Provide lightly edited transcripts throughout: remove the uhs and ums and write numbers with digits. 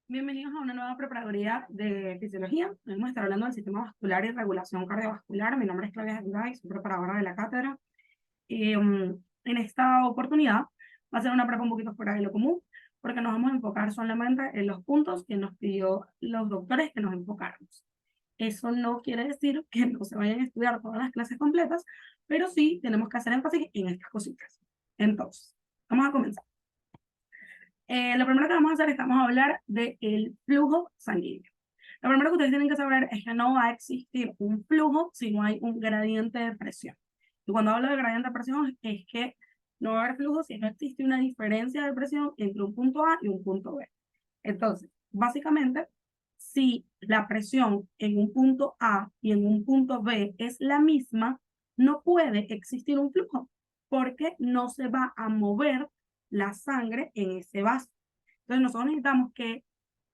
Bienvenidos a una nueva preparaduría de fisiología. Hoy vamos a estar hablando del sistema vascular y regulación cardiovascular. Mi nombre es Claudia Gendai, soy preparadora de la cátedra. En esta oportunidad va a ser una prepa un poquito fuera de lo común, porque nos vamos a enfocar solamente en los puntos que nos pidió los doctores que nos enfocáramos. Eso no quiere decir que no se vayan a estudiar todas las clases completas, pero sí tenemos que hacer énfasis en estas cositas. Entonces, vamos a comenzar. Lo primero que vamos a hacer es que vamos a hablar del flujo sanguíneo. Lo primero que ustedes tienen que saber es que no va a existir un flujo si no hay un gradiente de presión. Y cuando hablo de gradiente de presión es que no va a haber flujo si no existe una diferencia de presión entre un punto A y un punto B. Entonces, básicamente, si la presión en un punto A y en un punto B es la misma, no puede existir un flujo porque no se va a mover la sangre en ese vaso. Entonces, nosotros necesitamos que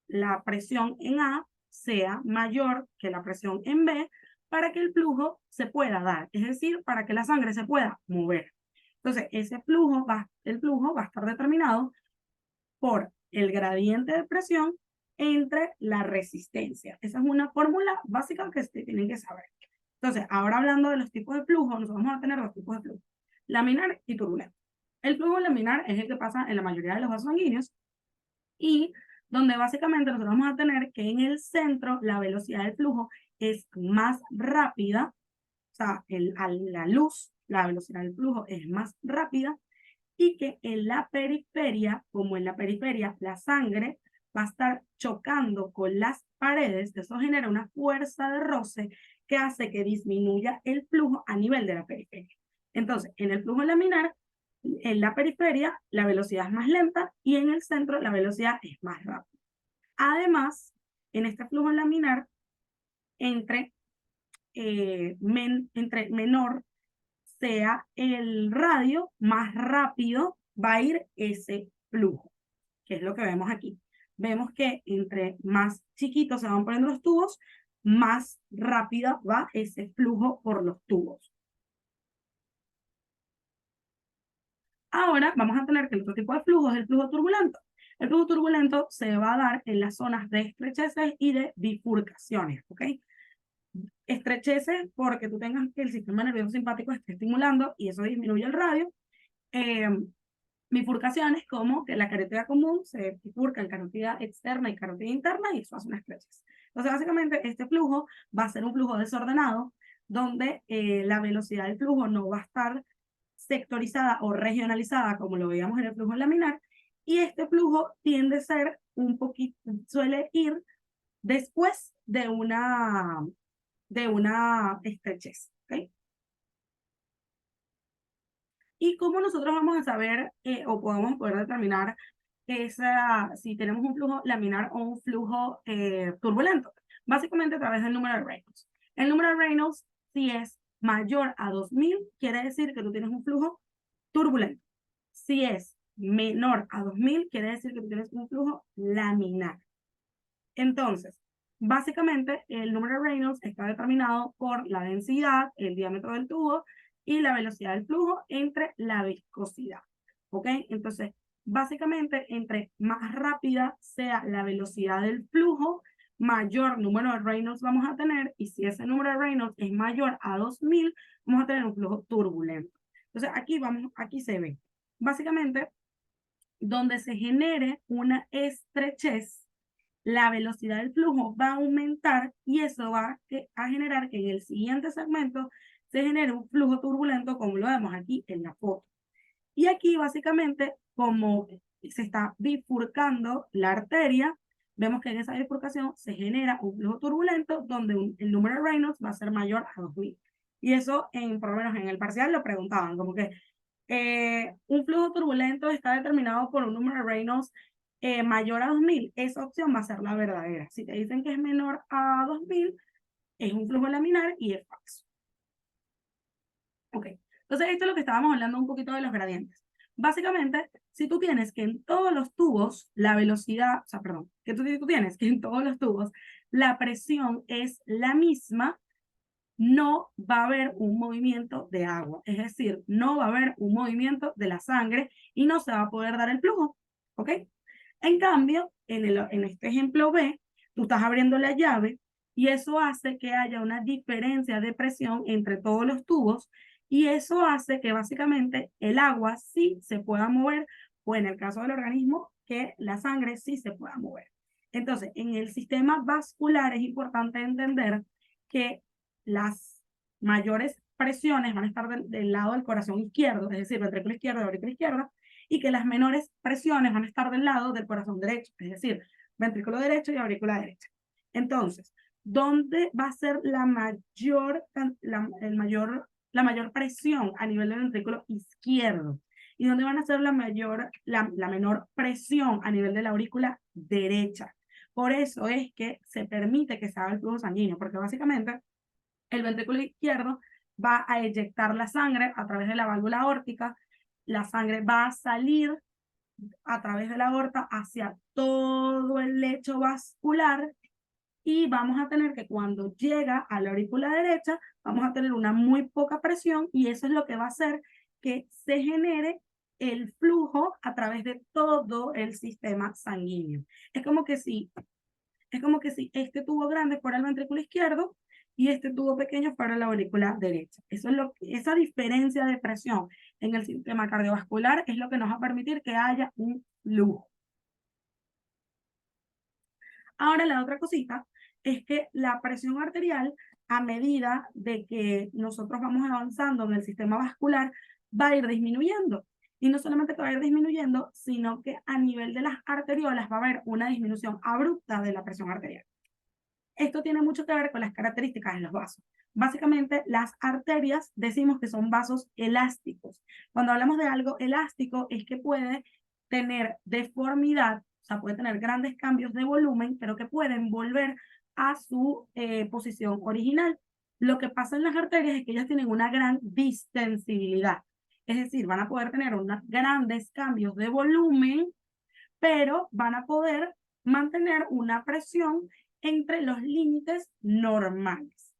la presión en A sea mayor que la presión en B para que el flujo se pueda dar, es decir, para que la sangre se pueda mover. Entonces, el flujo va a estar determinado por el gradiente de presión entre la resistencia. Esa es una fórmula básica que ustedes tienen que saber. Entonces, ahora hablando de los tipos de flujo, nosotros vamos a tener dos tipos de flujo, laminar y turbulento. El flujo laminar es el que pasa en la mayoría de los vasos sanguíneos y donde básicamente nosotros vamos a tener que en el centro la velocidad del flujo es más rápida, o sea, a la luz, la velocidad del flujo es más rápida y que en la periferia, como en la periferia la sangre va a estar chocando con las paredes, eso genera una fuerza de roce que hace que disminuya el flujo a nivel de la periferia. Entonces, en el flujo laminar, en la periferia la velocidad es más lenta y en el centro la velocidad es más rápida. Además, en este flujo laminar, entre, entre menor sea el radio, más rápido va a ir ese flujo, que es lo que vemos aquí. Vemos que entre más chiquitos se van poniendo los tubos, más rápida va ese flujo por los tubos. Ahora vamos a tener que el otro tipo de flujo es el flujo turbulento. El flujo turbulento se va a dar en las zonas de estrecheces y de bifurcaciones, ¿ok? Estrecheces porque tú tengas que el sistema nervioso simpático esté estimulando y eso disminuye el radio. Eh, Bifurcaciones como que la carótida común se bifurca en carótida externa y carótida interna y eso hace una estrechez. Entonces, básicamente, este flujo va a ser un flujo desordenado donde la velocidad del flujo no va a estar sectorizada o regionalizada como lo veíamos en el flujo laminar y este flujo tiende a ser un poquito, suele ir después de una estrechez. ¿Okay? ¿Y cómo nosotros vamos a saber o podemos poder determinar si tenemos un flujo laminar o un flujo turbulento? Básicamente a través del número de Reynolds. El número de Reynolds, si es mayor a 2000, quiere decir que tú tienes un flujo turbulento. Si es menor a 2000, quiere decir que tú tienes un flujo laminar. Entonces, básicamente, el número de Reynolds está determinado por la densidad, el diámetro del tubo y la velocidad del flujo entre la viscosidad. ¿Ok? Entonces, básicamente, entre más rápida sea la velocidad del flujo, mayor número de Reynolds vamos a tener, y si ese número de Reynolds es mayor a 2000, vamos a tener un flujo turbulento. Entonces, aquí se ve. Básicamente, donde se genere una estrechez, la velocidad del flujo va a aumentar y eso va a generar que en el siguiente segmento se genere un flujo turbulento como lo vemos aquí en la foto. Y aquí básicamente como se está bifurcando la arteria, vemos que en esa bifurcación se genera un flujo turbulento donde el número de Reynolds va a ser mayor a 2000. Y eso, por lo menos en el parcial lo preguntaban, como que un flujo turbulento está determinado por un número de Reynolds mayor a 2000, esa opción va a ser la verdadera. Si te dicen que es menor a 2000, es un flujo laminar y es falso. Ok, entonces esto es lo que estábamos hablando un poquito de los gradientes. Básicamente, si tú tienes que en todos los tubos la velocidad, o sea, perdón, que tú tienes que en todos los tubos la presión es la misma, no va a haber un movimiento de agua, es decir, no va a haber un movimiento de la sangre y no se va a poder dar el flujo, ¿ok? En cambio, en este ejemplo B, tú estás abriendo la llave y eso hace que haya una diferencia de presión entre todos los tubos y eso hace que básicamente el agua sí se pueda mover o en el caso del organismo, que la sangre sí se pueda mover. Entonces, en el sistema vascular es importante entender que las mayores presiones van a estar del lado del corazón izquierdo, es decir, ventrículo izquierdo, aurícula izquierda, y que las menores presiones van a estar del lado del corazón derecho, es decir, ventrículo derecho y aurícula derecha. Entonces, ¿dónde va a ser la mayor presión a nivel del ventrículo izquierdo? ¿Y dónde van a ser la menor presión a nivel de la aurícula derecha? Por eso es que se permite que se haga el flujo sanguíneo, porque básicamente el ventrículo izquierdo va a eyectar la sangre a través de la válvula aórtica, la sangre va a salir a través de la aorta hacia todo el lecho vascular y vamos a tener que cuando llega a la aurícula derecha, vamos a tener una muy poca presión y eso es lo que va a hacer que se genere el flujo a través de todo el sistema sanguíneo. Es como que si este tubo grande fuera el ventrículo izquierdo y este tubo pequeño fuera la aurícula derecha. Esa diferencia de presión en el sistema cardiovascular es lo que nos va a permitir que haya un flujo. Ahora la otra cosita es que la presión arterial, a medida de que nosotros vamos avanzando en el sistema vascular, va a ir disminuyendo. Y no solamente que va a ir disminuyendo, sino que a nivel de las arteriolas va a haber una disminución abrupta de la presión arterial. Esto tiene mucho que ver con las características de los vasos. Básicamente, las arterias decimos que son vasos elásticos. Cuando hablamos de algo elástico es que puede tener deformidad, o sea, puede tener grandes cambios de volumen, pero que pueden volver a su posición original. Lo que pasa en las arterias es que ellas tienen una gran distensibilidad. Es decir, van a poder tener unos grandes cambios de volumen, pero van a poder mantener una presión entre los límites normales.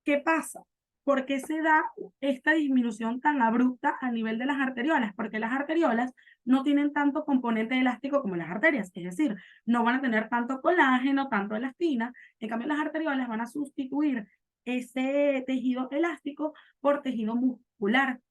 ¿Qué pasa? ¿Por qué se da esta disminución tan abrupta a nivel de las arteriolas? Porque las arteriolas no tienen tanto componente elástico como las arterias, es decir, no van a tener tanto colágeno, tanto elastina. En cambio, las arteriolas van a sustituir ese tejido elástico por tejido muscular.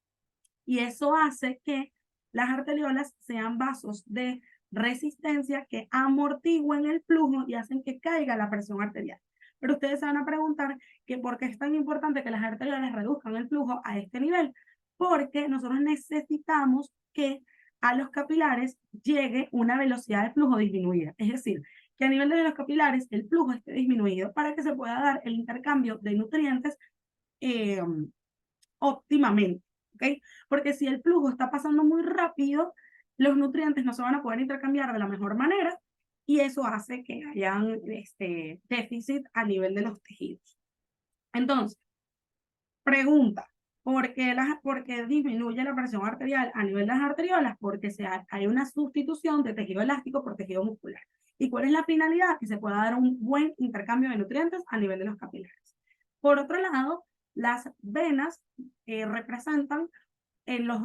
Y eso hace que las arteriolas sean vasos de resistencia que amortigüen el flujo y hacen que caiga la presión arterial. Pero ustedes se van a preguntar que por qué es tan importante que las arteriolas reduzcan el flujo a este nivel. Porque nosotros necesitamos que a los capilares llegue una velocidad de flujo disminuida. Es decir, que a nivel de los capilares el flujo esté disminuido para que se pueda dar el intercambio de nutrientes óptimamente. ¿Okay? Porque si el flujo está pasando muy rápido, los nutrientes no se van a poder intercambiar de la mejor manera y eso hace que hayan déficit a nivel de los tejidos. Entonces, pregunta, ¿por qué disminuye la presión arterial a nivel de las arteriolas? Porque hay una sustitución de tejido elástico por tejido muscular. ¿Y cuál es la finalidad? Que se pueda dar un buen intercambio de nutrientes a nivel de los capilares. Por otro lado, las venas representan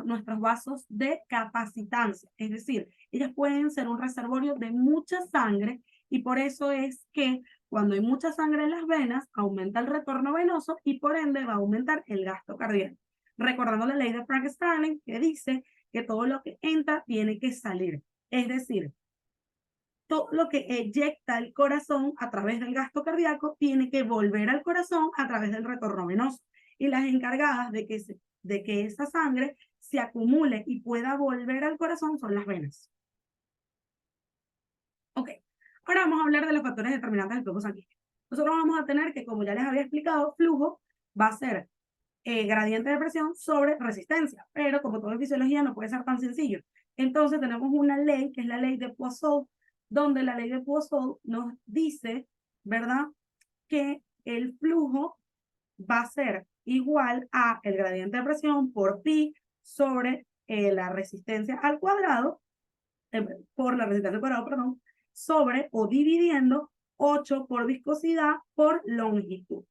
nuestros vasos de capacitancia, es decir, ellas pueden ser un reservorio de mucha sangre y por eso es que cuando hay mucha sangre en las venas, aumenta el retorno venoso y por ende va a aumentar el gasto cardíaco. Recordando la ley de Frank-Starling que dice que todo lo que entra tiene que salir, es decir, todo lo que eyecta el corazón a través del gasto cardíaco tiene que volver al corazón a través del retorno venoso. Y las encargadas de que esa sangre se acumule y pueda volver al corazón son las venas. Ok, ahora vamos a hablar de los factores determinantes del flujo sanguíneo. Nosotros vamos a tener que, como ya les había explicado, flujo va a ser gradiente de presión sobre resistencia, pero como todo en fisiología no puede ser tan sencillo. Entonces tenemos una ley, que es la ley de Poisson, donde la ley de Poisson nos dice, ¿verdad?, que el flujo va a ser igual a el gradiente de presión por pi sobre la resistencia al cuadrado, por la resistencia al cuadrado, perdón, sobre o dividiendo 8 por viscosidad por longitud.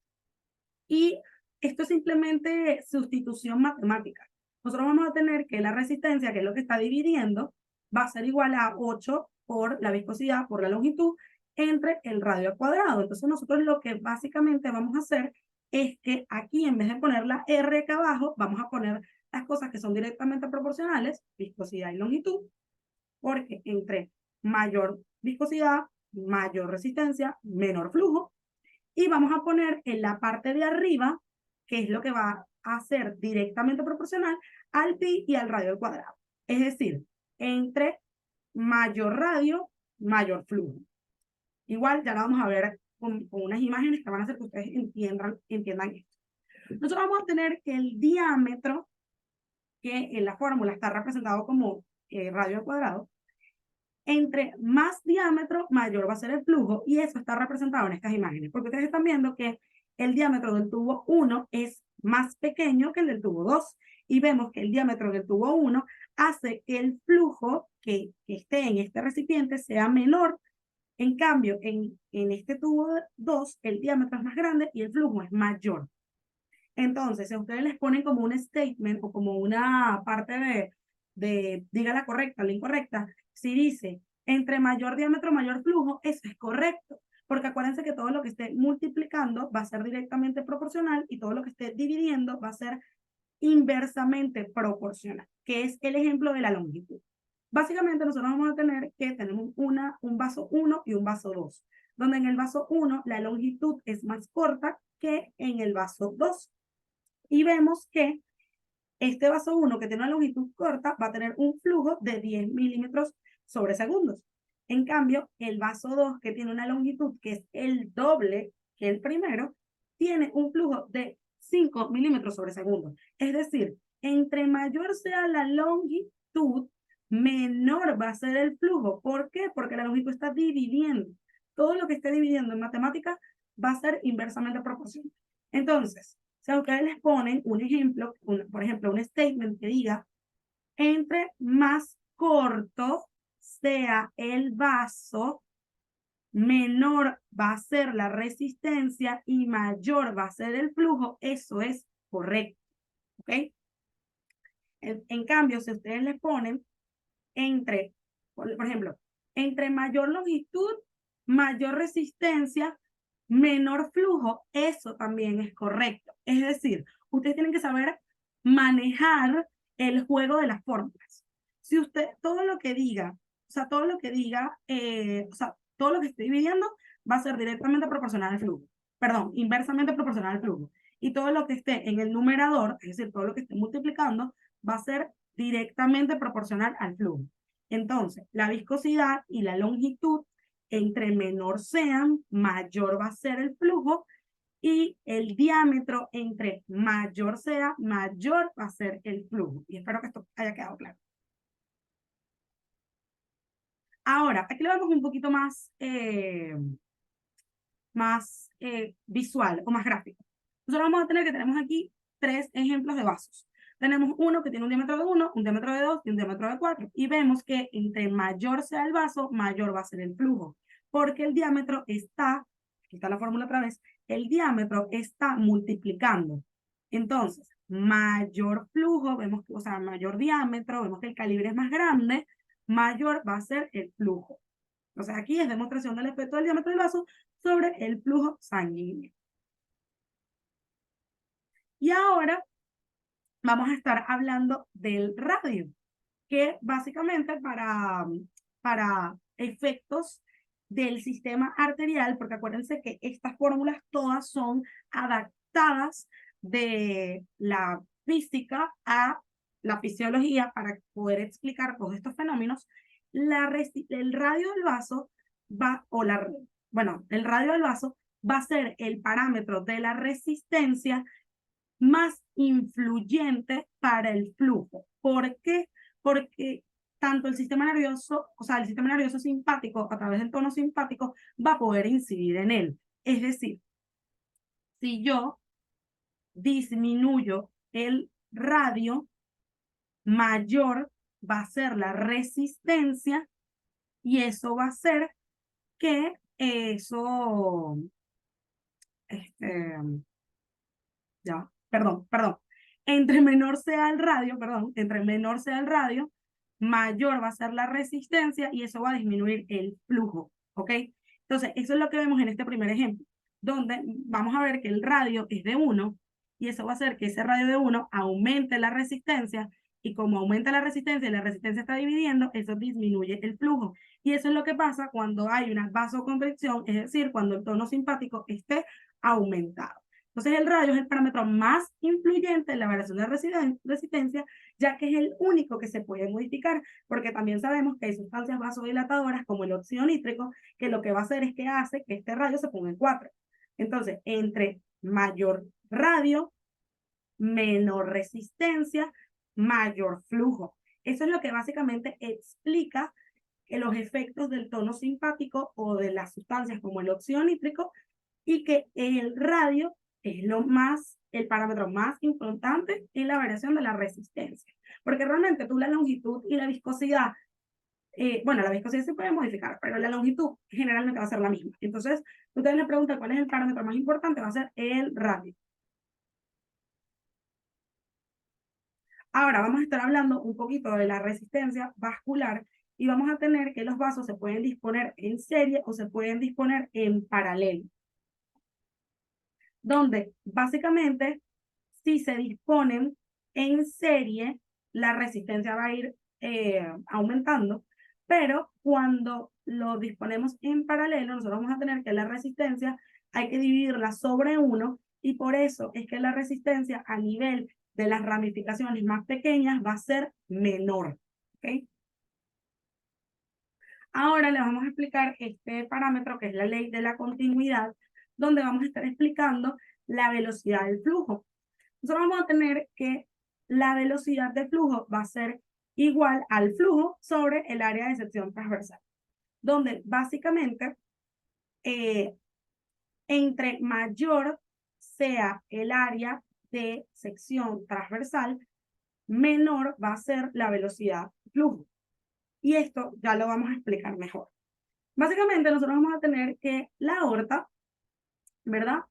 Y esto es simplemente sustitución matemática. Nosotros vamos a tener que la resistencia, que es lo que está dividiendo, va a ser igual a 8 por la viscosidad, por la longitud, entre el radio al cuadrado. Entonces nosotros lo que básicamente vamos a hacer es que aquí, en vez de poner la R acá abajo, vamos a poner las cosas que son directamente proporcionales, viscosidad y longitud, porque entre mayor viscosidad, mayor resistencia, menor flujo, y vamos a poner en la parte de arriba, que es lo que va a ser directamente proporcional al pi y al radio al cuadrado. Es decir, entre mayor radio, mayor flujo. Igual ya lo vamos a ver con unas imágenes que van a hacer que ustedes entiendan esto. Nosotros vamos a tener que el diámetro, que en la fórmula está representado como radio al cuadrado, entre más diámetro, mayor va a ser el flujo, y eso está representado en estas imágenes, porque ustedes están viendo que el diámetro del tubo 1 es más pequeño que el del tubo 2, y vemos que el diámetro del tubo 1 hace que el flujo que esté en este recipiente sea menor. En cambio, en este tubo 2, el diámetro es más grande y el flujo es mayor. Entonces, si ustedes les ponen como un statement o como una parte de diga la correcta, la incorrecta, si dice entre mayor diámetro, mayor flujo, eso es correcto. Porque acuérdense que todo lo que esté multiplicando va a ser directamente proporcional y todo lo que esté dividiendo va a ser inversamente proporcional, que es el ejemplo de la longitud. Básicamente nosotros vamos a tener que tenemos un vaso 1 y un vaso 2, donde en el vaso 1 la longitud es más corta que en el vaso 2. Y vemos que este vaso 1, que tiene una longitud corta, va a tener un flujo de 10 milímetros sobre segundos. En cambio, el vaso 2, que tiene una longitud que es el doble que el primero, tiene un flujo de 5 milímetros sobre segundo. Es decir, entre mayor sea la longitud, menor va a ser el flujo. ¿Por qué? Porque la longitud está dividiendo. Todo lo que esté dividiendo en matemáticas va a ser inversamente proporcional. Entonces, si a ustedes les ponen un ejemplo, por ejemplo, un statement que diga, entre más corto sea el vaso, menor va a ser la resistencia y mayor va a ser el flujo, eso es correcto. ¿Ok? En cambio, si ustedes les ponen por ejemplo, entre mayor longitud, mayor resistencia, menor flujo, eso también es correcto. Es decir, ustedes tienen que saber manejar el juego de las fórmulas. Si usted, todo lo que diga, o sea, todo lo que diga, o sea, todo lo que esté dividiendo va a ser directamente proporcional al flujo. Perdón, inversamente proporcional al flujo. Y todo lo que esté en el numerador, es decir, todo lo que esté multiplicando, va a ser directamente proporcional al flujo. Entonces, la viscosidad y la longitud, entre menor sean, mayor va a ser el flujo, y el diámetro, entre mayor sea, mayor va a ser el flujo. Y espero que esto haya quedado claro. Ahora, aquí lo vemos un poquito más visual o más gráfico. Nosotros vamos a tener que tenemos aquí 3 ejemplos de vasos. Tenemos uno que tiene un diámetro de 1, un diámetro de 2 y un diámetro de 4. Y vemos que entre mayor sea el vaso, mayor va a ser el flujo. Porque el diámetro está, aquí está la fórmula otra vez, el diámetro está multiplicando. Entonces, mayor flujo, vemos que, o sea, mayor diámetro, vemos que el calibre es más grande, mayor va a ser el flujo. O sea, aquí es demostración del efecto del diámetro del vaso sobre el flujo sanguíneo. Y ahora vamos a estar hablando del radio, que básicamente para efectos del sistema arterial, porque acuérdense que estas fórmulas todas son adaptadas de la física a la fisiología para poder explicar todos estos fenómenos. El radio del vaso el radio del vaso va a ser el parámetro de la resistencia más influyente para el flujo. ¿Por qué? Porque tanto el sistema nervioso, o sea, el sistema nervioso simpático, a través del tono simpático, va a poder incidir en él. Es decir, si yo disminuyo el radio, mayor va a ser la resistencia, y eso va a hacer que eso, perdón, entre menor sea el radio, mayor va a ser la resistencia y eso va a disminuir el flujo, ¿ok? Entonces, eso es lo que vemos en este primer ejemplo, donde vamos a ver que el radio es de 1 y eso va a hacer que ese radio de 1 aumente la resistencia y como aumenta la resistencia y la resistencia está dividiendo, eso disminuye el flujo. Y eso es lo que pasa cuando hay una vasoconstricción, es decir, cuando el tono simpático esté aumentado. Entonces el radio es el parámetro más influyente en la variación de resistencia, ya que es el único que se puede modificar, porque también sabemos que hay sustancias vasodilatadoras como el óxido nítrico, que lo que va a hacer es que hace que este radio se ponga en 4. Entonces, entre mayor radio, menor resistencia, mayor flujo. Eso es lo que básicamente explica que los efectos del tono simpático o de las sustancias como el óxido nítrico y que el radio es el parámetro más importante en la variación de la resistencia. Porque realmente tú la longitud y la viscosidad, bueno, la viscosidad se puede modificar, pero la longitud generalmente va a ser la misma. Entonces, ustedes le preguntan cuál es el parámetro más importante, va a ser el radio. Ahora vamos a estar hablando un poquito de la resistencia vascular y vamos a tener que los vasos se pueden disponer en serie o se pueden disponer en paralelo, donde básicamente si se disponen en serie, la resistencia va a ir aumentando, pero cuando lo disponemos en paralelo, nosotros vamos a tener que la resistencia hay que dividirla sobre 1 y por eso es que la resistencia a nivel de las ramificaciones más pequeñas va a ser menor. ¿Okay? Ahora les vamos a explicar este parámetro que es la ley de la continuidad, donde vamos a estar explicando la velocidad del flujo. Nosotros vamos a tener que la velocidad de flujo va a ser igual al flujo sobre el área de sección transversal, donde básicamente entre mayor sea el área de sección transversal, menor va a ser la velocidad de flujo. Y esto ya lo vamos a explicar mejor. Básicamente nosotros vamos a tener que la aorta, ¿verdad?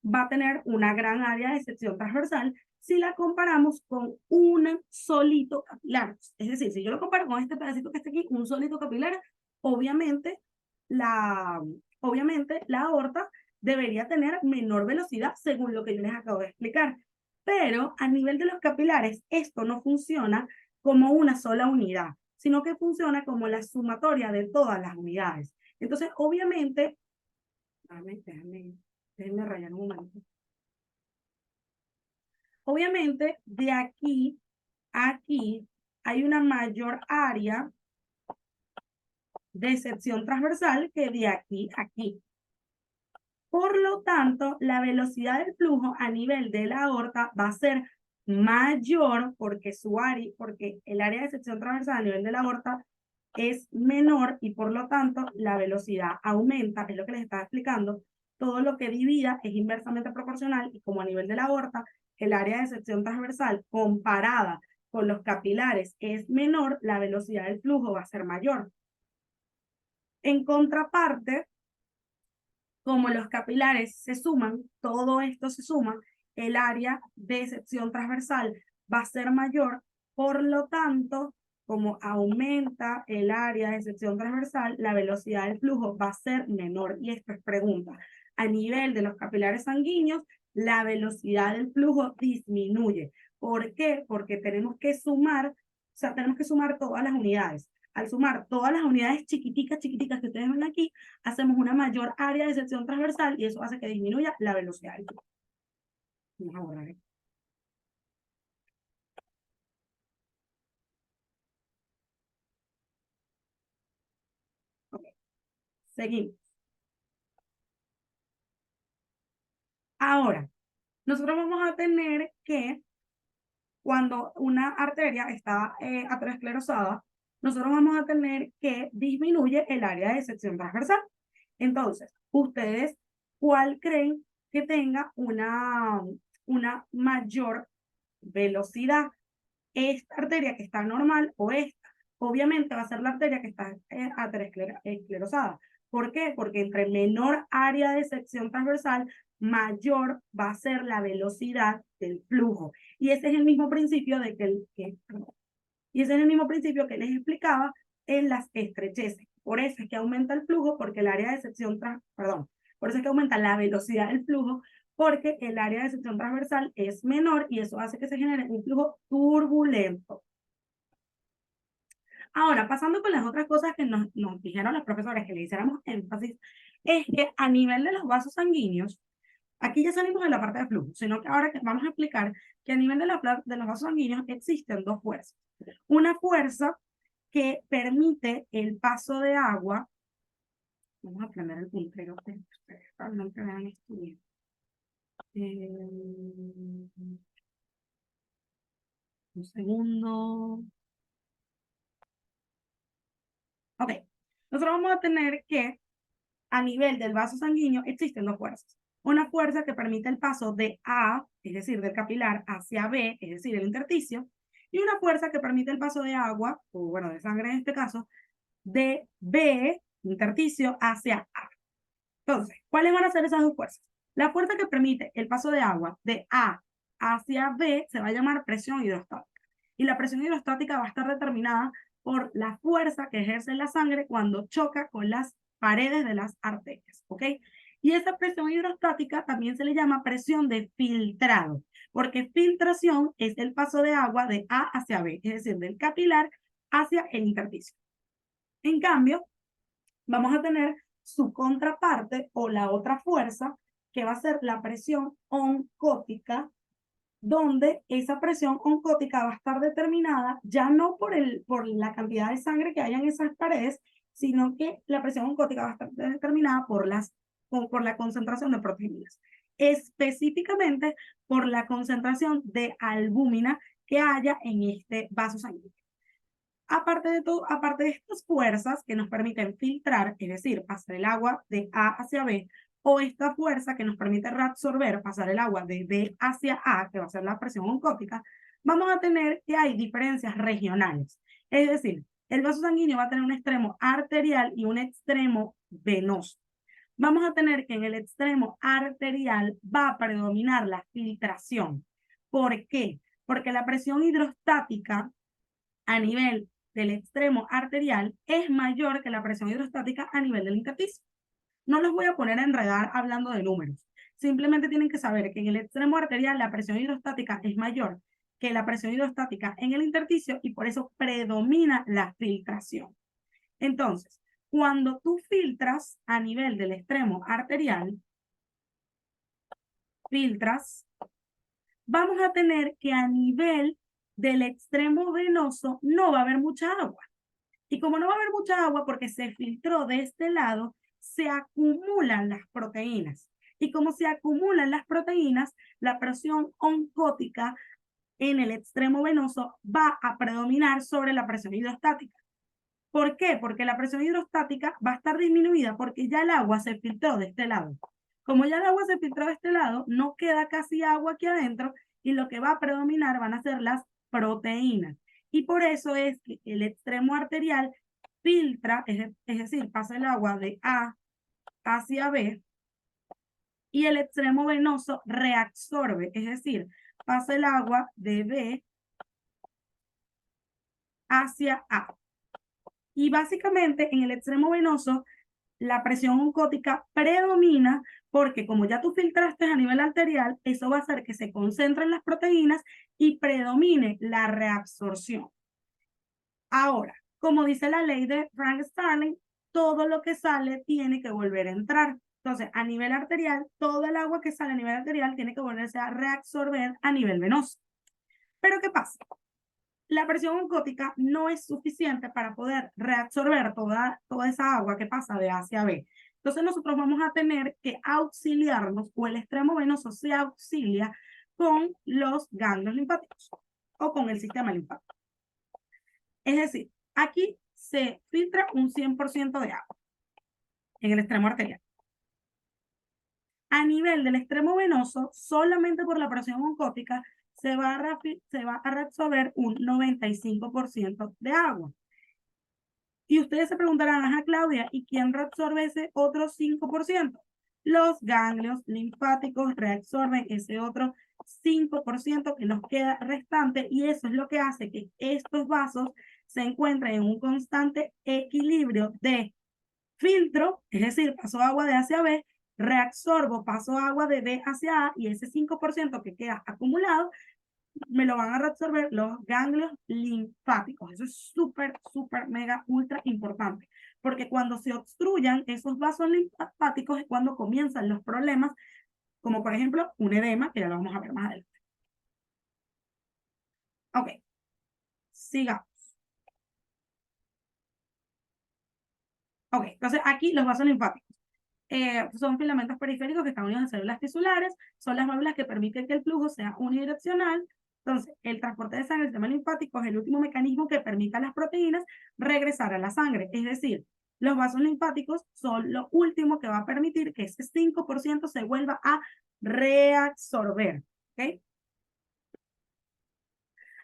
Va a tener una gran área de sección transversal si la comparamos con un solito capilar. Es decir, si yo lo comparo con este pedacito que está aquí, un solito capilar, obviamente la aorta debería tener menor velocidad según lo que yo les acabo de explicar. Pero a nivel de los capilares, esto no funciona como una sola unidad, sino que funciona como la sumatoria de todas las unidades. Entonces, obviamente, déjenme rayar un momento. Obviamente, de aquí a aquí hay una mayor área de sección transversal que de aquí a aquí. Por lo tanto, la velocidad del flujo a nivel de la aorta va a ser mayor porque el área de sección transversal a nivel de la aorta es menor y por lo tanto la velocidad aumenta, es lo que les estaba explicando. Todo lo que divida es inversamente proporcional y como a nivel de la aorta el área de sección transversal comparada con los capilares es menor, la velocidad del flujo va a ser mayor. En contraparte, como los capilares se suman, todo esto se suma, el área de sección transversal va a ser mayor, por lo tanto, como aumenta el área de sección transversal, la velocidad del flujo va a ser menor. Y esto es pregunta. A nivel de los capilares sanguíneos, la velocidad del flujo disminuye. ¿Por qué? Porque tenemos que sumar todas las unidades. Al sumar todas las unidades chiquiticas que ustedes ven aquí, hacemos una mayor área de sección transversal y eso hace que disminuya la velocidad del flujo. Vamos a borrar esto. Okay. Seguimos. Ahora, nosotros vamos a tener que, cuando una arteria está aterosclerosada, nosotros vamos a tener que disminuye el área de sección transversal. Entonces, ustedes, ¿cuál creen que tenga una mayor velocidad? ¿Esta arteria que está normal o esta? Obviamente va a ser la arteria que está aterosclerosada. ¿Por qué? Porque entre menor área de sección transversal, mayor va a ser la velocidad del flujo. Y ese es el mismo principio de que Y ese es el mismo principio que les explicaba en las estrecheces. Por eso es que aumenta el flujo, porque el área de sección, por eso es que aumenta la velocidad del flujo, porque el área de sección transversal es menor y eso hace que se genere un flujo turbulento. Ahora, pasando con las otras cosas que nos dijeron los profesores que le hiciéramos énfasis, es que a nivel de los vasos sanguíneos, aquí ya salimos de la parte de flujo, sino que ahora vamos a explicar que a nivel de los vasos sanguíneos existen dos fuerzas. Una fuerza que permite el paso de agua. Vamos a prender el puntero que ustedes probablemente vean esto bien. Un segundo. Ok. Nosotros vamos a tener que a nivel del vaso sanguíneo existen dos fuerzas. Una fuerza que permite el paso de A, es decir, del capilar, hacia B, es decir, el intersticio, y una fuerza que permite el paso de agua, o bueno, de sangre en este caso, de B, intersticio, hacia A. Entonces, ¿cuáles van a ser esas dos fuerzas? La fuerza que permite el paso de agua de A hacia B se va a llamar presión hidrostática. Y la presión hidrostática va a estar determinada por la fuerza que ejerce la sangre cuando choca con las paredes de las arterias, ¿ok? Y esa presión hidrostática también se le llama presión de filtrado, porque filtración es el paso de agua de A hacia B, es decir, del capilar hacia el intersticio. En cambio, vamos a tener su contraparte o la otra fuerza, que va a ser la presión oncótica, donde esa presión oncótica va a estar determinada ya no por la cantidad de sangre que haya en esas paredes, sino que la presión oncótica va a estar determinada por la concentración de proteínas, específicamente por la concentración de albúmina que haya en este vaso sanguíneo. Aparte de estas fuerzas que nos permiten filtrar, es decir, pasar el agua de A hacia B, o esta fuerza que nos permite reabsorber, pasar el agua de B hacia A, que va a ser la presión oncótica, vamos a tener que hay diferencias regionales. Es decir, el vaso sanguíneo va a tener un extremo arterial y un extremo venoso. Vamos a tener que en el extremo arterial va a predominar la filtración. ¿Por qué? Porque la presión hidrostática a nivel del extremo arterial es mayor que la presión hidrostática a nivel del intersticio. No los voy a poner a enredar hablando de números. Simplemente tienen que saber que en el extremo arterial la presión hidrostática es mayor que la presión hidrostática en el intersticio y por eso predomina la filtración. Entonces, cuando tú filtras a nivel del extremo arterial, vamos a tener que a nivel del extremo venoso no va a haber mucha agua. Y como no va a haber mucha agua porque se filtró de este lado, se acumulan las proteínas. Y como se acumulan las proteínas, la presión oncótica en el extremo venoso va a predominar sobre la presión hidrostática. ¿Por qué? Porque la presión hidrostática va a estar disminuida porque ya el agua se filtró de este lado. Como ya el agua se filtró de este lado, no queda casi agua aquí adentro y lo que va a predominar van a ser las proteínas. Y por eso es que el extremo arterial filtra, es decir, pasa el agua de A hacia B, y el extremo venoso reabsorbe, es decir, pasa el agua de B hacia A. Y básicamente en el extremo venoso la presión oncótica predomina porque como ya tú filtraste a nivel arterial, eso va a hacer que se concentren las proteínas y predomine la reabsorción. Ahora, como dice la ley de Frank Starling, todo lo que sale tiene que volver a entrar. Entonces, a nivel arterial, todo el agua que sale a nivel arterial tiene que volverse a reabsorber a nivel venoso. Pero ¿qué pasa? La presión oncótica no es suficiente para poder reabsorber toda esa agua que pasa de A hacia B. Entonces nosotros vamos a tener que auxiliarnos, o el extremo venoso se auxilia con los ganglios linfáticos o con el sistema linfático. Es decir, aquí se filtra un 100% de agua en el extremo arterial. A nivel del extremo venoso, solamente por la presión oncótica se va a reabsorber un 95% de agua. Y ustedes se preguntarán, ajá, Claudia, ¿y quién reabsorbe ese otro 5%? los ganglios linfáticos reabsorben ese otro 5% que nos queda restante y eso es lo que hace que estos vasos se encuentren en un constante equilibrio de filtro, es decir, paso agua de A hacia B, reabsorbo, paso agua de B hacia A y ese 5% que queda acumulado me lo van a reabsorber los ganglios linfáticos. Eso es súper, súper, mega, ultra importante. Porque cuando se obstruyan esos vasos linfáticos es cuando comienzan los problemas, como por ejemplo un edema, que ya lo vamos a ver más adelante. Ok, sigamos. Ok, entonces aquí los vasos linfáticos. Son filamentos periféricos que están unidos a células tisulares, son las válvulas que permiten que el flujo sea unidireccional. Entonces, el transporte de sangre, el sistema linfático, es el último mecanismo que permite a las proteínas regresar a la sangre. Es decir, los vasos linfáticos son lo último que va a permitir que ese 5% se vuelva a reabsorber. ¿Ok?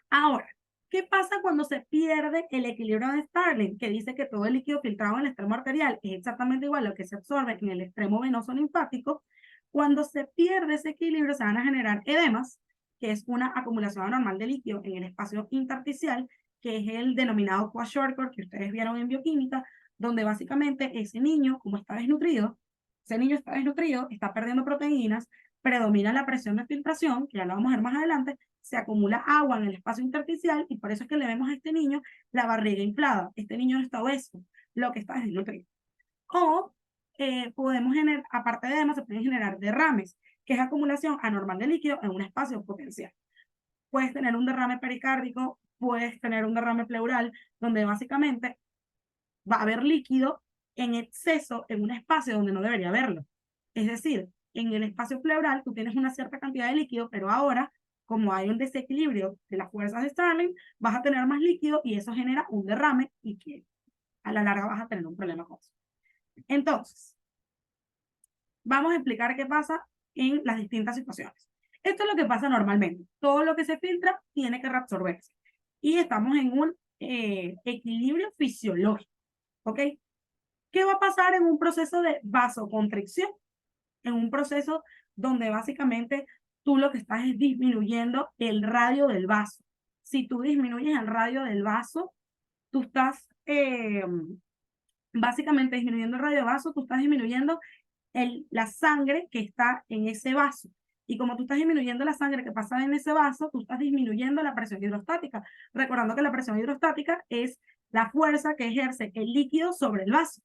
Ahora, ¿qué pasa cuando se pierde el equilibrio de Starling? Que dice que todo el líquido filtrado en el extremo arterial es exactamente igual a lo que se absorbe en el extremo venoso linfático. Cuando se pierde ese equilibrio, se van a generar edemas, que es una acumulación anormal de líquido en el espacio intersticial, que es el denominado kwashiorkor que ustedes vieron en bioquímica, donde básicamente ese niño, como está desnutrido, está perdiendo proteínas, predomina la presión de filtración, que ya lo vamos a ver más adelante, se acumula agua en el espacio intersticial y por eso es que le vemos a este niño la barriga inflada. Este niño no está obeso, lo que está es desnutrido. O podemos generar, aparte de demás, se pueden generar derrames, que es acumulación anormal de líquido en un espacio potencial. Puedes tener un derrame pericárdico, puedes tener un derrame pleural, donde básicamente va a haber líquido en exceso en un espacio donde no debería haberlo. Es decir, en el espacio pleural tú tienes una cierta cantidad de líquido, pero ahora, como hay un desequilibrio de las fuerzas de Starling, vas a tener más líquido y eso genera un derrame y que a la larga vas a tener un problema con eso. Entonces, vamos a explicar qué pasa en las distintas situaciones. Esto es lo que pasa normalmente. Todo lo que se filtra tiene que reabsorberse. Y estamos en un equilibrio fisiológico. ¿Ok? ¿Qué va a pasar en un proceso de vasoconstricción? En un proceso donde básicamente tú lo que estás es disminuyendo el radio del vaso. Si tú disminuyes el radio del vaso, tú estás básicamente disminuyendo el radio del vaso, tú estás disminuyendo la sangre que está en ese vaso. Y como tú estás disminuyendo la sangre que pasa en ese vaso, tú estás disminuyendo la presión hidrostática. Recordando que la presión hidrostática es la fuerza que ejerce el líquido sobre el vaso.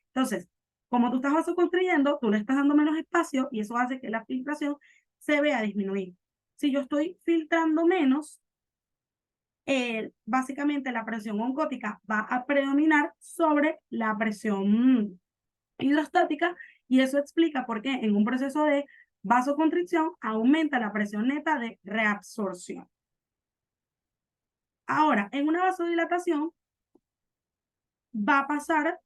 Entonces, como tú estás vasoconstriyendo, tú le estás dando menos espacio y eso hace que la filtración se vea disminuir. Si yo estoy filtrando menos, básicamente la presión oncótica va a predominar sobre la presión hidrostática y eso explica por qué en un proceso de vasoconstricción aumenta la presión neta de reabsorción. Ahora, en una vasodilatación va a pasar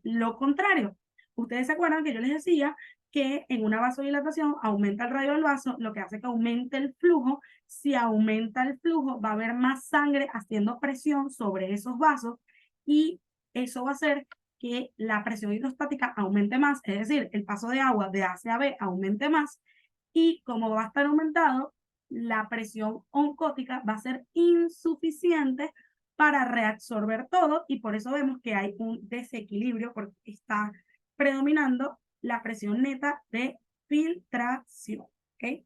lo contrario. Ustedes se acuerdan que yo les decía que en una vasodilatación aumenta el radio del vaso, lo que hace que aumente el flujo. Si aumenta el flujo, va a haber más sangre haciendo presión sobre esos vasos y eso va a hacer que la presión hidrostática aumente más, es decir, el paso de agua de A hacia B aumente más y como va a estar aumentado, la presión oncótica va a ser insuficiente para reabsorber todo y por eso vemos que hay un desequilibrio porque está predominando la presión neta de filtración. ¿Okay?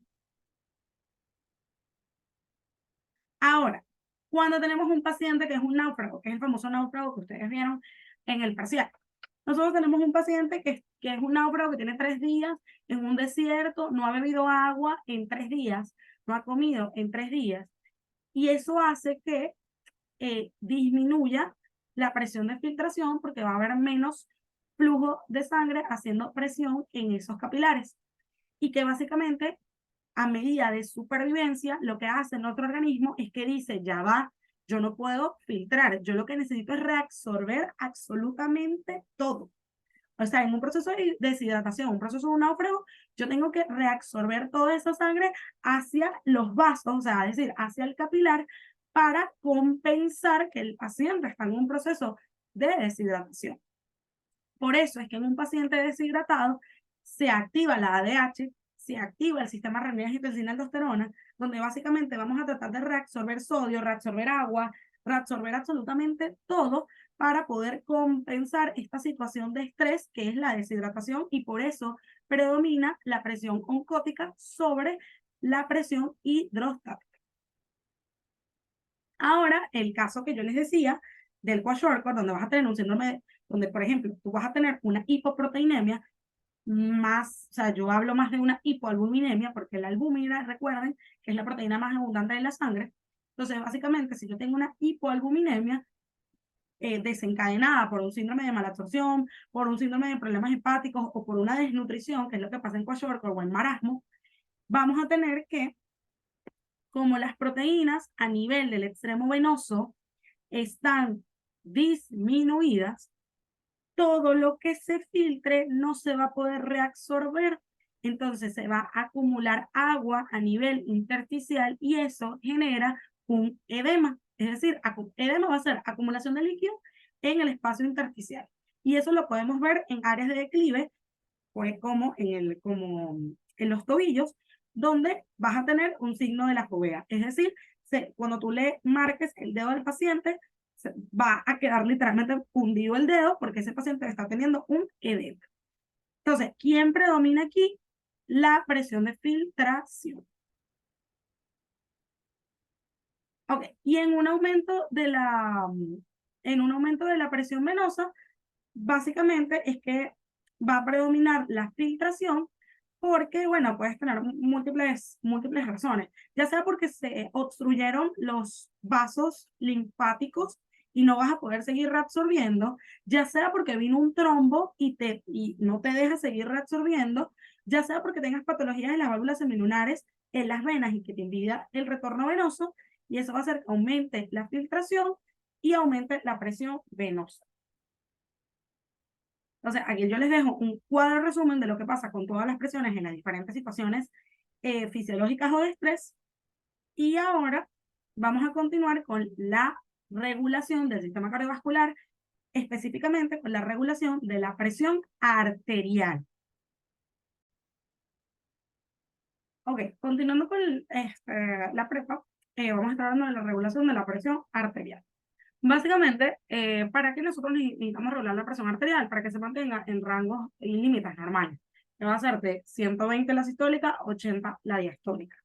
Ahora, cuando tenemos un paciente que es un náufrago, que es el famoso náufrago que ustedes vieron en el parcial. Nosotros tenemos un paciente que es un náufrago que tiene 3 días en un desierto, no ha bebido agua en 3 días, no ha comido en 3 días, y eso hace que disminuya la presión de filtración porque va a haber menos flujo de sangre haciendo presión en esos capilares. Y que básicamente, a medida de supervivencia, lo que hace nuestro organismo es que dice, ya va, yo no puedo filtrar, yo lo que necesito es reabsorber absolutamente todo. O sea, en un proceso de deshidratación, un proceso de un náufrago, yo tengo que reabsorber toda esa sangre hacia los vasos, o sea, es decir, hacia el capilar, para compensar que el paciente está en un proceso de deshidratación. Por eso es que en un paciente deshidratado, se activa la ADH, se activa el sistema renin-angiotensina-aldosterona, donde básicamente vamos a tratar de reabsorber sodio, reabsorber agua, reabsorber absolutamente todo para poder compensar esta situación de estrés que es la deshidratación, y por eso predomina la presión oncótica sobre la presión hidrostática. Ahora, el caso que yo les decía del kwashiorkor, donde vas a tener un síndrome, donde por ejemplo tú vas a tener una hipoproteinemia, más, o sea, yo hablo más de una hipoalbuminemia, porque la albúmina, recuerden, que es la proteína más abundante en la sangre. Entonces, básicamente, si yo tengo una hipoalbuminemia desencadenada por un síndrome de malabsorción, por un síndrome de problemas hepáticos o por una desnutrición, que es lo que pasa en kwashiorkor o en marasmo, vamos a tener que, como las proteínas a nivel del extremo venoso están disminuidas, todo lo que se filtre no se va a poder reabsorber. Entonces se va a acumular agua a nivel intersticial y eso genera un edema. Es decir, edema va a ser acumulación de líquido en el espacio intersticial. Y eso lo podemos ver en áreas de declive, pues como en los tobillos, donde vas a tener un signo de la fovea. Es decir, cuando tú le marques el dedo al paciente, va a quedar literalmente hundido el dedo porque ese paciente está teniendo un edema. Entonces, ¿quién predomina aquí? La presión de filtración. Ok, y en un aumento de la presión venosa, básicamente es que va a predominar la filtración porque, bueno, puedes tener múltiples razones, ya sea porque se obstruyeron los vasos linfáticos y no vas a poder seguir reabsorbiendo, ya sea porque vino un trombo y no te deja seguir reabsorbiendo, ya sea porque tengas patologías en las válvulas semilunares, en las venas y que te impida el retorno venoso, y eso va a hacer que aumente la filtración y aumente la presión venosa. Entonces, aquí yo les dejo un cuadro resumen de lo que pasa con todas las presiones en las diferentes situaciones fisiológicas o de estrés. Y ahora vamos a continuar con la regulación del sistema cardiovascular, específicamente con la regulación de la presión arterial. Ok, continuando con la prepa, vamos a estar hablando de la regulación de la presión arterial. Básicamente, para que nosotros necesitamos regular la presión arterial, para que se mantenga en rangos y límites normales, que va a ser de 120 la sistólica, 80 la diastólica.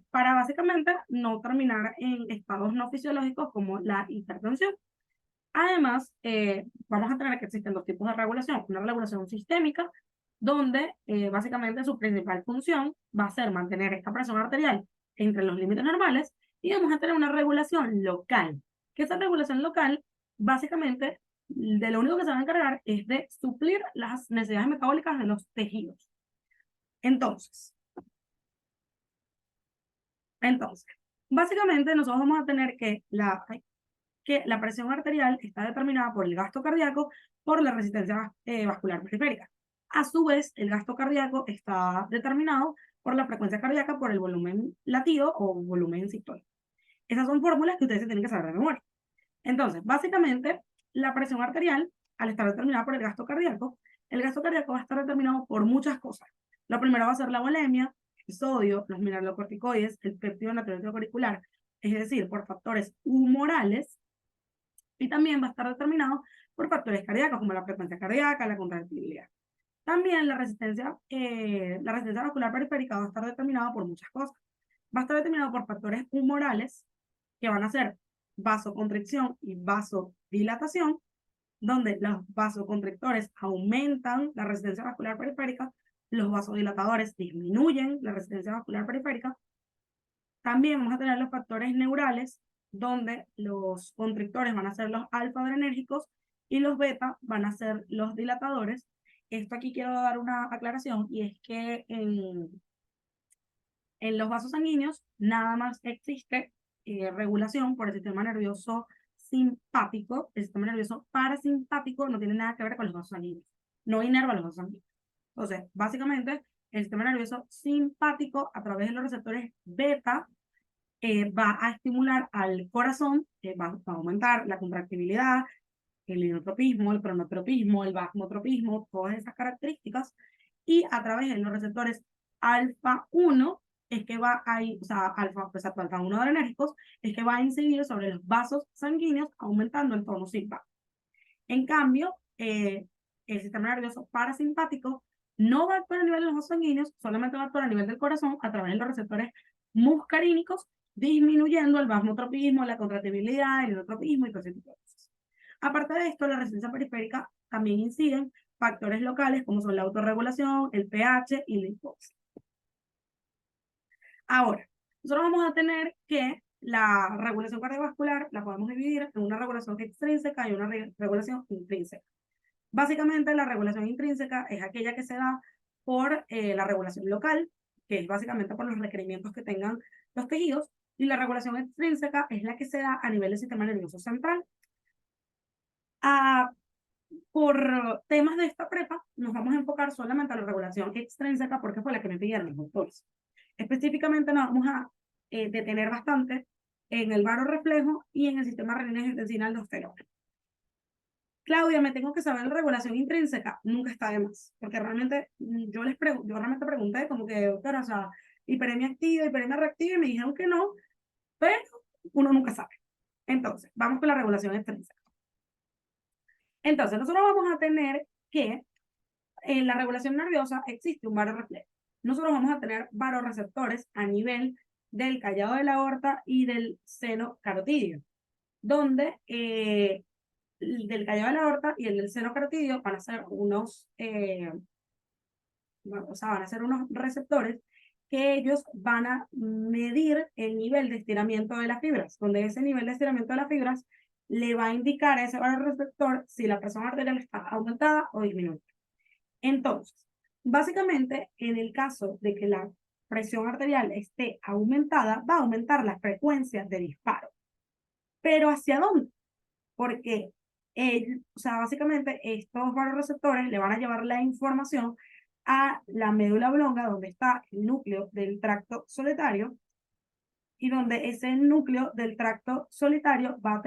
Para básicamente no terminar en estados no fisiológicos como la hipertensión. Además, vamos a tener que existen dos tipos de regulación. Una regulación sistémica, donde básicamente su principal función va a ser mantener esta presión arterial entre los límites normales, y vamos a tener una regulación local, que esa regulación local básicamente de lo único que se va a encargar es de suplir las necesidades metabólicas de los tejidos. Entonces, básicamente nosotros vamos a tener que la presión arterial está determinada por el gasto cardíaco, por la resistencia vascular periférica. A su vez, el gasto cardíaco está determinado por la frecuencia cardíaca, por el volumen latido o volumen sistólico. Esas son fórmulas que ustedes se tienen que saber de memoria. Entonces, básicamente, la presión arterial, al estar determinada por el gasto cardíaco va a estar determinado por muchas cosas. Lo primero va a ser la volemia, el sodio, los mineralocorticoides, el péptido natriurético auricular, es decir, por factores humorales, y también va a estar determinado por factores cardíacos como la frecuencia cardíaca, la contractibilidad. También la resistencia vascular periférica va a estar determinada por muchas cosas. Va a estar determinado por factores humorales, que van a ser vasoconstricción y vasodilatación, donde los vasoconstrictores aumentan la resistencia vascular periférica, los vasodilatadores disminuyen la resistencia vascular periférica. También vamos a tener los factores neurales, donde los constrictores van a ser los alfa-adrenérgicos y los beta van a ser los dilatadores. Esto aquí quiero dar una aclaración, y es que en los vasos sanguíneos nada más existe regulación por el sistema nervioso simpático. El sistema nervioso parasimpático no tiene nada que ver con los vasos sanguíneos, no inerva los vasos sanguíneos. Entonces, básicamente, el sistema nervioso simpático, a través de los receptores beta, va a estimular al corazón, va a aumentar la contractibilidad, el inotropismo, el cronotropismo, el vasmotropismo, todas esas características, y a través de los receptores alfa 1 es que va a ir, o sea, alfa 1 adrenérgicos, es que va a incidir sobre los vasos sanguíneos, aumentando el tono simpático. En cambio, el sistema nervioso parasimpático no va a actuar a nivel de los vasos sanguíneos, solamente va a actuar a nivel del corazón a través de los receptores muscarínicos, disminuyendo el vasmotropismo, la contractibilidad, el inotropismo y todo ese tipo de cosas. Aparte de esto, la resistencia periférica también inciden factores locales como son la autorregulación, el pH y la hipoxia. Ahora, nosotros vamos a tener que la regulación cardiovascular la podemos dividir en una regulación extrínseca y una regulación intrínseca. Básicamente, la regulación intrínseca es aquella que se da por la regulación local, que es básicamente por los requerimientos que tengan los tejidos, y la regulación extrínseca es la que se da a nivel del sistema nervioso central. Por temas de esta prepa, nos vamos a enfocar solamente a la regulación extrínseca porque fue la que me pidieron los doctores. Específicamente nos vamos a detener bastante en el varorreflejo y en el sistema renina-angiotensina-aldosterona. Claudia, me tengo que saber la regulación intrínseca. Nunca está de más, porque realmente yo realmente pregunté como que, doctora, o sea, hiperemia activa, hiperemia reactiva, y me dijeron que no, pero uno nunca sabe. Entonces, vamos con la regulación extrínseca. Entonces, nosotros vamos a tener que en la regulación nerviosa existe un varorreflejo. Nosotros vamos a tener varoreceptores a nivel del callado de la aorta y del seno carotidio, donde del callado de la aorta y el del seno carotidio van a ser unos, van a ser unos receptores que ellos van a medir el nivel de estiramiento de las fibras, donde ese nivel de estiramiento de las fibras le va a indicar a ese varoreceptor si la presión arterial está aumentada o disminuida. Entonces, básicamente, en el caso de que la presión arterial esté aumentada, va a aumentar la frecuencia de disparo. ¿Pero hacia dónde? Porque, o sea, básicamente estos varoreceptores le van a llevar la información a la médula oblonga, donde está el núcleo del tracto solitario, y donde ese núcleo del tracto solitario va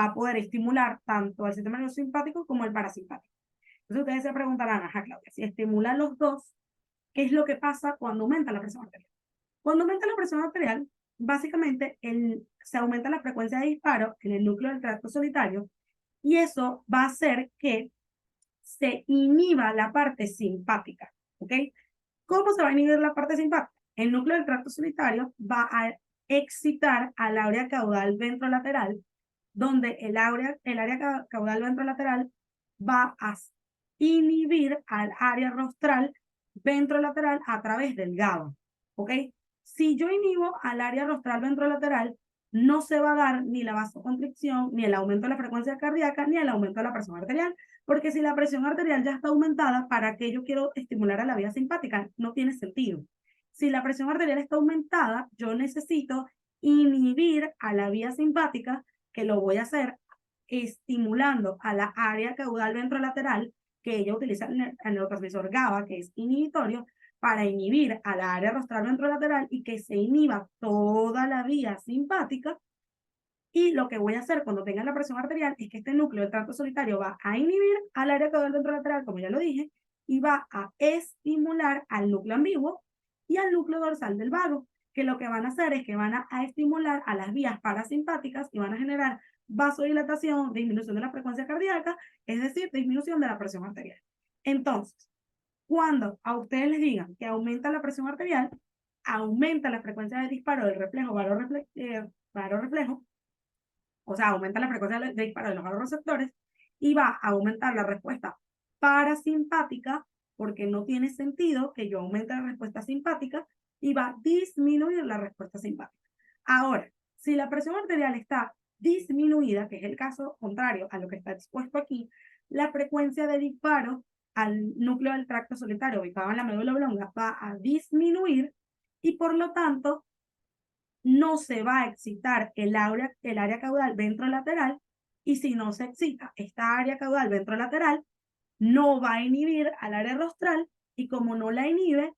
a poder estimular tanto al sistema nervioso simpático como el parasimpático. Entonces ustedes se preguntarán, ajá, Claudia, si estimulan los dos, ¿qué es lo que pasa cuando aumenta la presión arterial? Cuando aumenta la presión arterial, básicamente se aumenta la frecuencia de disparo en el núcleo del tracto solitario y eso va a hacer que se inhiba la parte simpática, ¿ok? ¿Cómo se va a inhibir la parte simpática? El núcleo del tracto solitario va a excitar al área caudal ventrolateral, donde el área caudal ventrolateral va a inhibir al área rostral ventrolateral a través del GABA, ¿ok? Si yo inhibo al área rostral ventrolateral, no se va a dar ni la vasoconstricción, ni el aumento de la frecuencia cardíaca, ni el aumento de la presión arterial, porque si la presión arterial ya está aumentada, ¿para qué yo quiero estimular a la vía simpática? No tiene sentido. Si la presión arterial está aumentada, yo necesito inhibir a la vía simpática, que lo voy a hacer estimulando a la área caudal ventrolateral, que ella utiliza el neurotransmisor GABA, que es inhibitorio, para inhibir a la área rostral ventrolateral y que se inhiba toda la vía simpática. Y lo que voy a hacer cuando tenga la presión arterial es que este núcleo del tracto solitario va a inhibir al área caudal ventrolateral, como ya lo dije, y va a estimular al núcleo ambiguo y al núcleo dorsal del vago, que lo que van a hacer es que van a estimular a las vías parasimpáticas y van a generar vasodilatación, disminución de la frecuencia cardíaca, es decir, disminución de la presión arterial. Entonces, cuando a ustedes les digan que aumenta la presión arterial, aumenta la frecuencia de disparo del reflejo varorreflejo, o sea, aumenta la frecuencia de disparo de los varoreceptores y va a aumentar la respuesta parasimpática, porque no tiene sentido que yo aumente la respuesta simpática, y va a disminuir la respuesta simpática. Ahora, si la presión arterial está disminuida, que es el caso contrario a lo que está expuesto aquí, la frecuencia de disparo al núcleo del tracto solitario ubicado en la médula oblonga va a disminuir y por lo tanto no se va a excitar el área caudal ventrolateral, y si no se excita esta área caudal ventrolateral, no va a inhibir al área rostral, y como no la inhibe,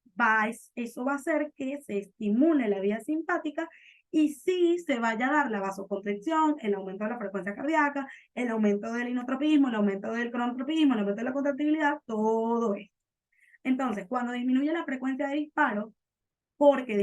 eso va a hacer que se estimule la vía simpática y sí se vaya a dar la vasoconstricción, el aumento de la frecuencia cardíaca, el aumento del inotropismo, el aumento del cronotropismo, el aumento de la contractibilidad, todo esto. Entonces, cuando disminuye la frecuencia de disparo, porque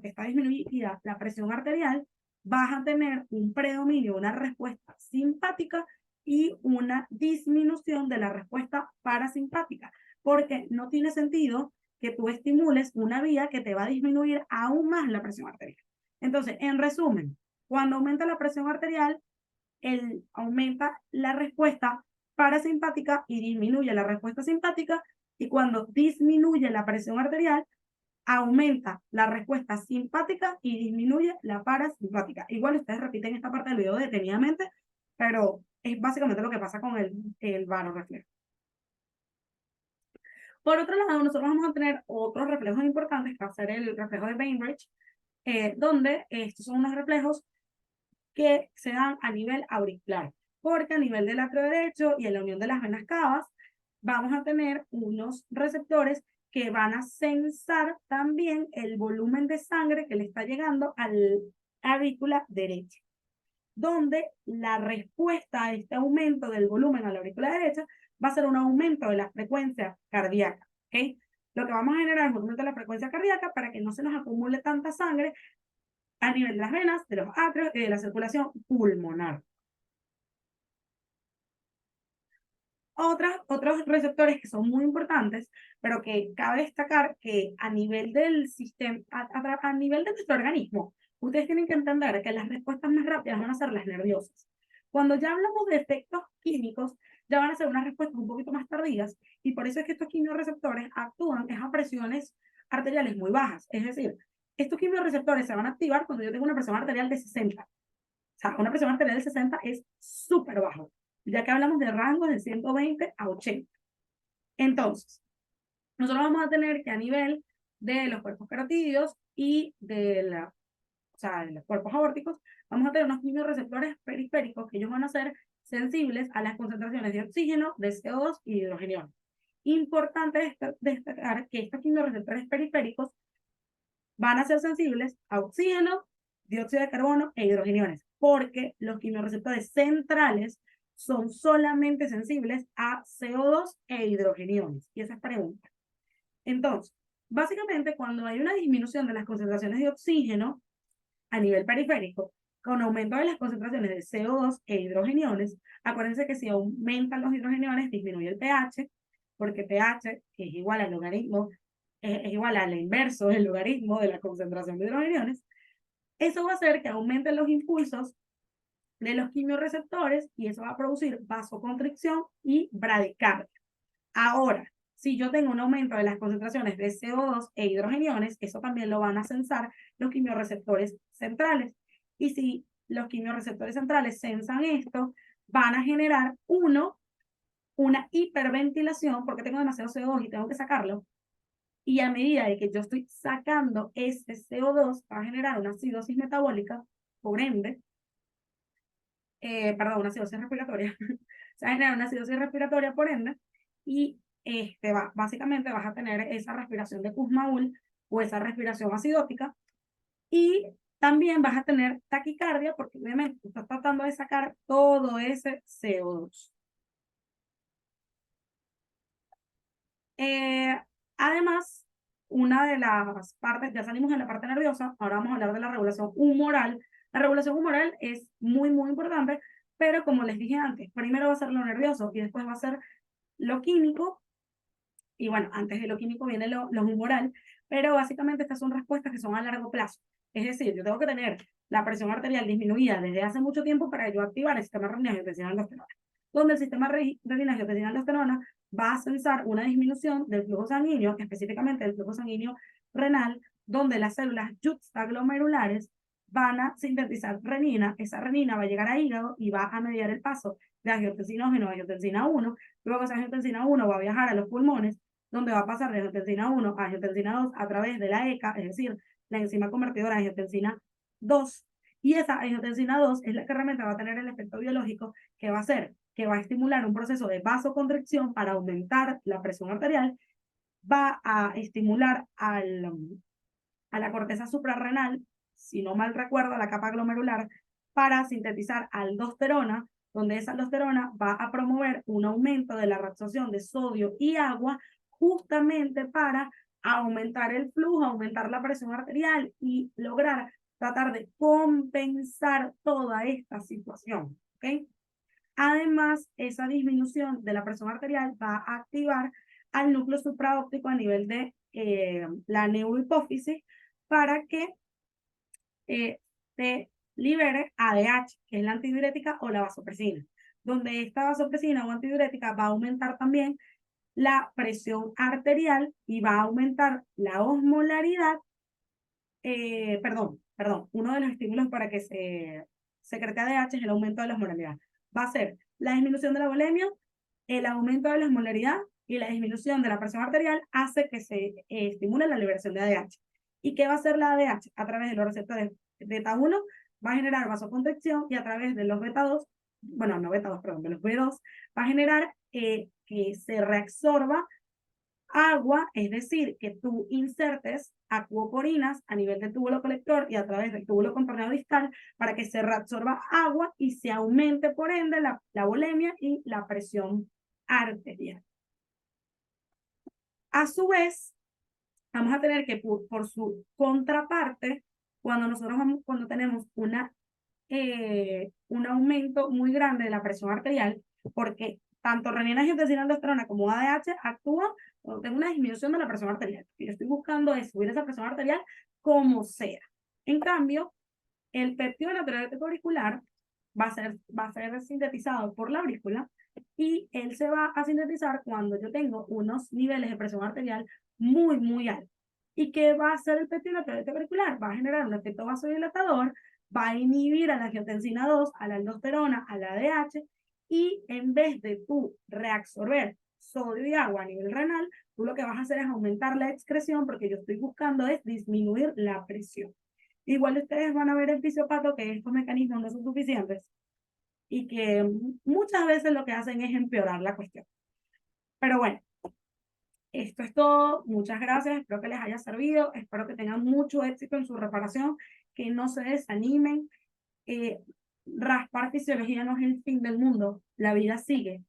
está disminuida la presión arterial, vas a tener un predominio, una respuesta simpática y una disminución de la respuesta parasimpática, porque no tiene sentido que tú estimules una vía que te va a disminuir aún más la presión arterial. Entonces, en resumen, cuando aumenta la presión arterial, aumenta la respuesta parasimpática y disminuye la respuesta simpática, y cuando disminuye la presión arterial, aumenta la respuesta simpática y disminuye la parasimpática. Igual ustedes repiten esta parte del video detenidamente, pero es básicamente lo que pasa con el varoreflejo. Por otro lado, nosotros vamos a tener otros reflejos importantes, que va a ser el reflejo de Bainbridge, donde estos son unos reflejos que se dan a nivel auricular, porque a nivel del atrio derecho y en la unión de las venas cavas, vamos a tener unos receptores que van a sensar también el volumen de sangre que le está llegando al aurícula derecha, donde la respuesta a este aumento del volumen a la aurícula derecha va a ser un aumento de la frecuencia cardíaca, ¿ok? Lo que vamos a generar es un aumento de la frecuencia cardíaca para que no se nos acumule tanta sangre a nivel de las venas, de los atrios y de la circulación pulmonar. Otros receptores que son muy importantes, pero que cabe destacar que a nivel del sistema, a nivel de nuestro organismo, ustedes tienen que entender que las respuestas más rápidas van a ser las nerviosas. Cuando ya hablamos de efectos químicos, ya van a ser unas respuestas un poquito más tardías, y por eso es que estos quimiorreceptores actúan a presiones arteriales muy bajas. Es decir, estos quimiorreceptores se van a activar cuando yo tengo una presión arterial de 60. O sea, una presión arterial de 60 es súper bajo, ya que hablamos de rangos de 120 a 80. Entonces, nosotros vamos a tener que a nivel de los cuerpos carotídeos y de los cuerpos aórticos, vamos a tener unos quimiorreceptores periféricos que ellos van a ser sensibles a las concentraciones de oxígeno, de CO2 y de hidrogenio. Importante destacar que estos quimiorreceptores periféricos van a ser sensibles a oxígeno, dióxido de carbono e hidrogeniones, porque los quimiorreceptores centrales son solamente sensibles a CO2 e hidrogeniones. Y esa es pregunta. Entonces, básicamente, cuando hay una disminución de las concentraciones de oxígeno a nivel periférico, con aumento de las concentraciones de CO2 e hidrogeniones, acuérdense que si aumentan los hidrogeniones, disminuye el pH, porque pH, que es igual al logaritmo, es igual al inverso del logaritmo de la concentración de hidrogeniones, eso va a hacer que aumenten los impulsos de los quimiorreceptores y eso va a producir vasoconstricción y bradicardia. Ahora, si yo tengo un aumento de las concentraciones de CO2 e hidrogeniones, eso también lo van a sensar los quimiorreceptores centrales. Y si los quimiorreceptores centrales sensan esto, van a generar una hiperventilación, porque tengo demasiado CO2 y tengo que sacarlo. Y a medida de que yo estoy sacando ese CO2, va a generar una acidosis metabólica, por ende, una acidosis respiratoria, se va a generar una acidosis respiratoria, por ende, y básicamente vas a tener esa respiración de Kussmaul o esa respiración acidótica, y también vas a tener taquicardia, porque obviamente tú estás tratando de sacar todo ese CO2. Además, una de las partes, ya salimos de la parte nerviosa, ahora vamos a hablar de la regulación humoral. La regulación humoral es muy, muy importante, pero como les dije antes, primero va a ser lo nervioso y después va a ser lo químico. Y bueno, antes de lo químico viene lo humoral, pero básicamente estas son respuestas que son a largo plazo. Es decir, yo tengo que tener la presión arterial disminuida desde hace mucho tiempo para yo activar el sistema renina-angiotensina-aldosterona, donde el sistema renina-angiotensina-aldosterona va a sensar una disminución del flujo sanguíneo, específicamente del flujo sanguíneo renal, donde las células juxtaglomerulares van a sintetizar renina, esa renina va a llegar a hígado y va a mediar el paso de angiotensinógeno a angiotensina 1, luego esa angiotensina 1 va a viajar a los pulmones, donde va a pasar de angiotensina 1 a angiotensina 2 a través de la ECA, es decir, la enzima convertidora de angiotensina 2, y esa angiotensina 2 es la que realmente va a tener el efecto biológico que va a hacer, que va a estimular un proceso de vasoconstricción para aumentar la presión arterial, va a estimular a la corteza suprarrenal, si no mal recuerdo, a la capa glomerular, para sintetizar aldosterona, donde esa aldosterona va a promover un aumento de la reabsorción de sodio y agua justamente para aumentar el flujo, aumentar la presión arterial y lograr tratar de compensar toda esta situación, ¿ok? Además, esa disminución de la presión arterial va a activar al núcleo supraóptico a nivel de la neurohipófisis para que te libere ADH, que es la antidiurética o la vasopresina, donde esta vasopresina o antidiurética va a aumentar también la presión arterial y va a aumentar la osmolaridad, uno de los estímulos para que se secrete ADH es el aumento de la osmolaridad. Va a ser la disminución de la volemia, el aumento de la osmolaridad y la disminución de la presión arterial hace que se estimule la liberación de ADH. ¿Y qué va a hacer la ADH? A través de los receptores beta 1 va a generar vasoconstricción y a través de los beta 2, bueno, no beta 2, perdón, de los B2, va a generar que se reabsorba agua, es decir, que tú insertes acuoporinas a nivel del túbulo colector y a través del túbulo contorneado distal para que se reabsorba agua y se aumente por ende la volemia y la presión arterial. A su vez, vamos a tener que por su contraparte, cuando tenemos un aumento muy grande de la presión arterial, porque tanto renina, angiotensina, aldosterona como ADH actúan cuando tengo una disminución de la presión arterial. Y yo estoy buscando es subir esa presión arterial como sea. En cambio, el péptido natriurético auricular va a ser sintetizado por la aurícula y él se va a sintetizar cuando yo tengo unos niveles de presión arterial muy, muy altos. ¿Y qué va a hacer el péptido natriurético auricular? Va a generar un efecto vasodilatador, va a inhibir a la angiotensina 2, a la aldosterona, a la ADH, y en vez de tú reabsorber sodio y agua a nivel renal, tú lo que vas a hacer es aumentar la excreción porque yo estoy buscando es disminuir la presión. Igual ustedes van a ver en fisiopato que estos mecanismos no son suficientes y que muchas veces lo que hacen es empeorar la cuestión. Pero bueno, esto es todo. Muchas gracias. Espero que les haya servido. Espero que tengan mucho éxito en su reparación, que no se desanimen. Raspar fisiología no es el fin del mundo. La vida sigue.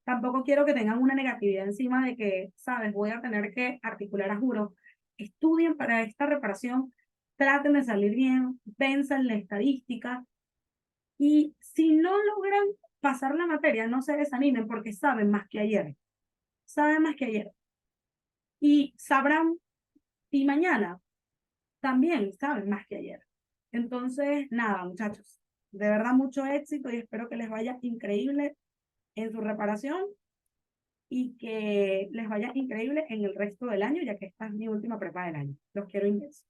Tampoco quiero que tengan una negatividad encima de que, sabes, voy a tener que articular a juro. Estudien para esta reparación, traten de salir bien, pensen la estadística y si no logran pasar la materia, no se desanimen porque saben más que ayer. Saben más que ayer. Y sabrán, y mañana también saben más que ayer. Entonces, nada, muchachos, de verdad mucho éxito y espero que les vaya increíble en su reparación y que les vaya increíble en el resto del año, ya que esta es mi última prepa del año. Los quiero inmenso.